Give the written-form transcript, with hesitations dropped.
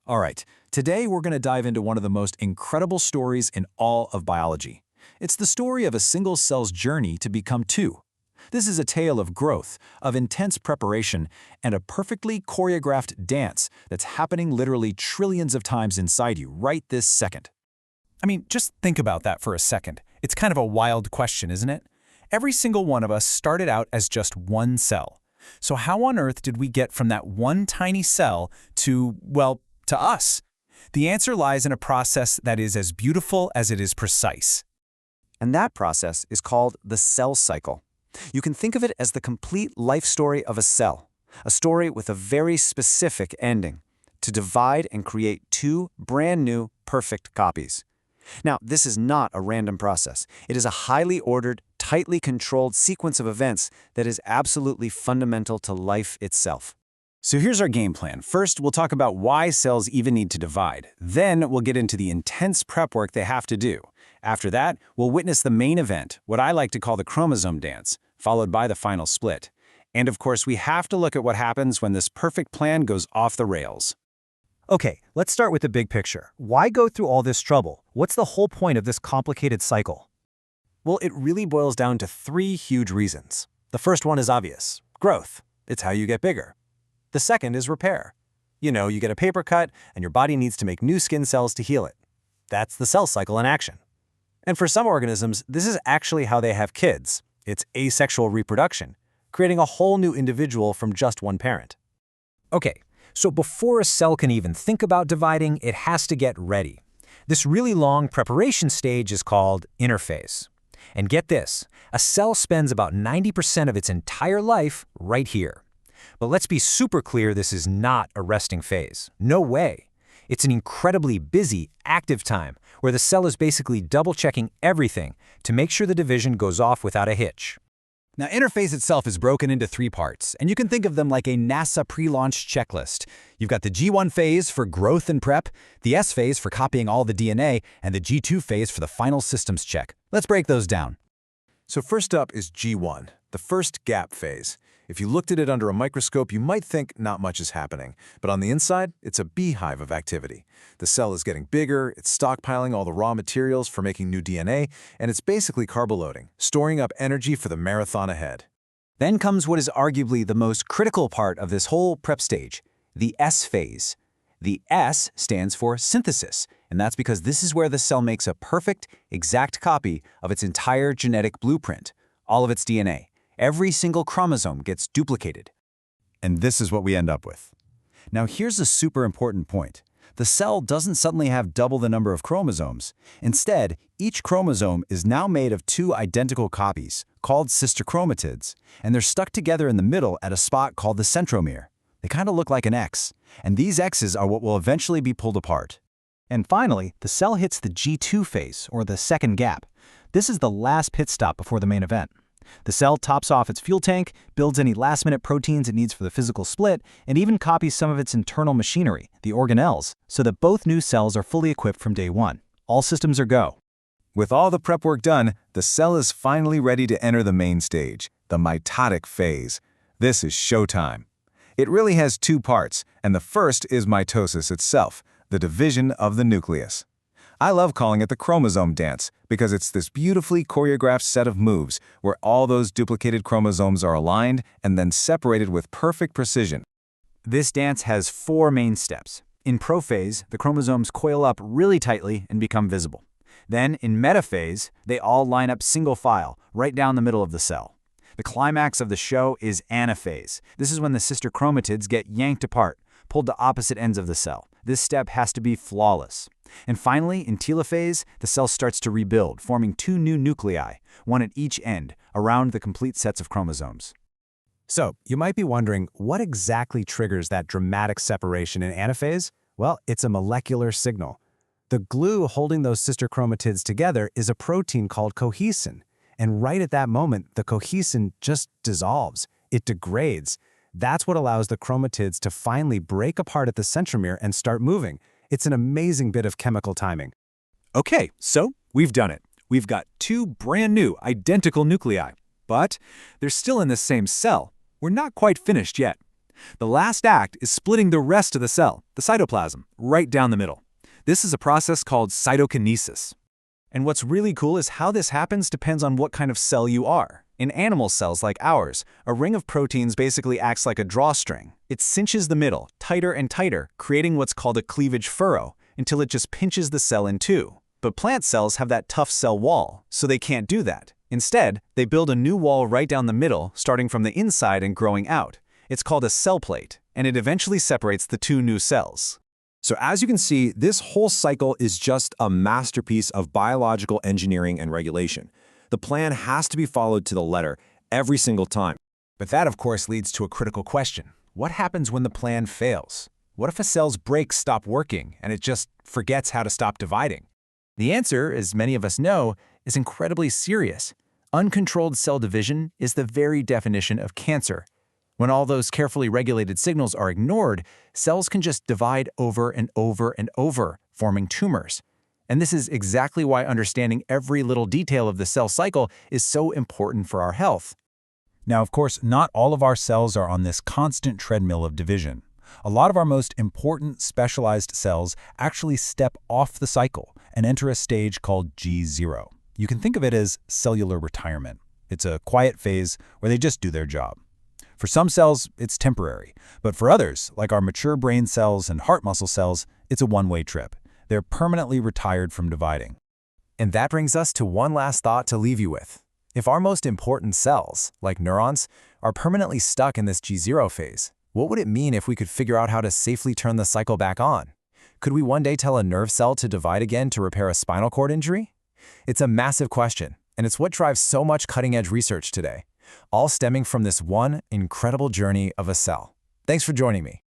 All right, today we're going to dive into one of the most incredible stories in all of biology. It's the story of a single cell's journey to become two. This is a tale of growth, of intense preparation, and a perfectly choreographed dance that's happening literally trillions of times inside you right this second. I mean, just think about that for a second. It's kind of a wild question, isn't it? Every single one of us started out as just one cell. So how on earth did we get from that one tiny cell to, well, to us? The answer lies in a process that is as beautiful as it is precise. And that process is called the cell cycle. You can think of it as the complete life story of a story with a very specific ending, to divide and create two brand new, perfect copies. Now, this is not a random process. It is a highly ordered, tightly controlled sequence of events that is absolutely fundamental to life itself. So here's our game plan. First, we'll talk about why cells even need to divide. Then, we'll get into the intense prep work they have to do. After that, we'll witness the main event, what I like to call the chromosome dance, followed by the final split. And of course, we have to look at what happens when this perfect plan goes off the rails. Okay, let's start with the big picture. Why go through all this trouble? What's the whole point of this complicated cycle? Well, it really boils down to three huge reasons. The first one is obvious: growth. It's how you get bigger. The second is repair. You get a paper cut, and your body needs to make new skin cells to heal it. That's the cell cycle in action. And for some organisms, this is actually how they have kids. It's asexual reproduction, creating a whole new individual from just one parent. Okay, so before a cell can even think about dividing, it has to get ready. This really long preparation stage is called interphase. And get this, a cell spends about 90% of its entire life right here. But let's be super clear, this is not a resting phase. No way. It's an incredibly busy, active time where the cell is basically double-checking everything to make sure the division goes off without a hitch. Now, interphase itself is broken into three parts, and you can think of them like a NASA pre-launch checklist. You've got the G1 phase for growth and prep, the S phase for copying all the DNA, and the G2 phase for the final systems check. Let's break those down. So first up is G1, the first gap phase. If you looked at it under a microscope, you might think not much is happening. But on the inside, it's a beehive of activity. The cell is getting bigger, it's stockpiling all the raw materials for making new DNA, and it's basically carbo-loading, storing up energy for the marathon ahead. Then comes what is arguably the most critical part of this whole prep stage, the S phase. The S stands for synthesis, and that's because this is where the cell makes a perfect, exact copy of its entire genetic blueprint, all of its DNA. Every single chromosome gets duplicated. And this is what we end up with. Now here's a super important point. The cell doesn't suddenly have double the number of chromosomes. Instead, each chromosome is now made of two identical copies, called sister chromatids, and they're stuck together in the middle at a spot called the centromere. They kind of look like an X, and these X's are what will eventually be pulled apart. And finally, the cell hits the G2 phase, or the second gap. This is the last pit stop before the main event. The cell tops off its fuel tank, builds any last-minute proteins it needs for the physical split, and even copies some of its internal machinery, the organelles, so that both new cells are fully equipped from day one. All systems are go. With all the prep work done, the cell is finally ready to enter the main stage, the mitotic phase. This is showtime. It really has two parts, and the first is mitosis itself, the division of the nucleus. I love calling it the chromosome dance because it's this beautifully choreographed set of moves where all those duplicated chromosomes are aligned and then separated with perfect precision. This dance has four main steps. In prophase, the chromosomes coil up really tightly and become visible. Then, in metaphase, they all line up single file, right down the middle of the cell. The climax of the show is anaphase. This is when the sister chromatids get yanked apart, pulled to opposite ends of the cell. This step has to be flawless. And finally, in telophase, the cell starts to rebuild, forming two new nuclei, one at each end, around the complete sets of chromosomes. So, you might be wondering, what exactly triggers that dramatic separation in anaphase? Well, it's a molecular signal. The glue holding those sister chromatids together is a protein called cohesin. And right at that moment, the cohesin just dissolves. It degrades. That's what allows the chromatids to finally break apart at the centromere and start moving. It's an amazing bit of chemical timing. Okay, so we've done it. We've got two brand new, identical nuclei. But they're still in the same cell. We're not quite finished yet. The last act is splitting the rest of the cell, the cytoplasm, right down the middle. This is a process called cytokinesis. And what's really cool is how this happens depends on what kind of cell you are. In animal cells like ours, a ring of proteins basically acts like a drawstring. It cinches the middle, tighter and tighter, creating what's called a cleavage furrow, until it just pinches the cell in two. But plant cells have that tough cell wall, so they can't do that. Instead, they build a new wall right down the middle, starting from the inside and growing out. It's called a cell plate, and it eventually separates the two new cells. So as you can see, this whole cycle is just a masterpiece of biological engineering and regulation. The plan has to be followed to the letter every single time. But that, of course, leads to a critical question. What happens when the plan fails? What if a cell's brakes stop working and it just forgets how to stop dividing? The answer, as many of us know, is incredibly serious. Uncontrolled cell division is the very definition of cancer. When all those carefully regulated signals are ignored, cells can just divide over and over and over, forming tumors. And this is exactly why understanding every little detail of the cell cycle is so important for our health. Now, of course, not all of our cells are on this constant treadmill of division. A lot of our most important specialized cells actually step off the cycle and enter a stage called G0. You can think of it as cellular retirement. It's a quiet phase where they just do their job. For some cells, it's temporary, but for others, like our mature brain cells and heart muscle cells, it's a one-way trip. They're permanently retired from dividing. And that brings us to one last thought to leave you with. If our most important cells, like neurons, are permanently stuck in this G0 phase, what would it mean if we could figure out how to safely turn the cycle back on? Could we one day tell a nerve cell to divide again to repair a spinal cord injury? It's a massive question, and it's what drives so much cutting-edge research today, all stemming from this one incredible journey of a cell. Thanks for joining me.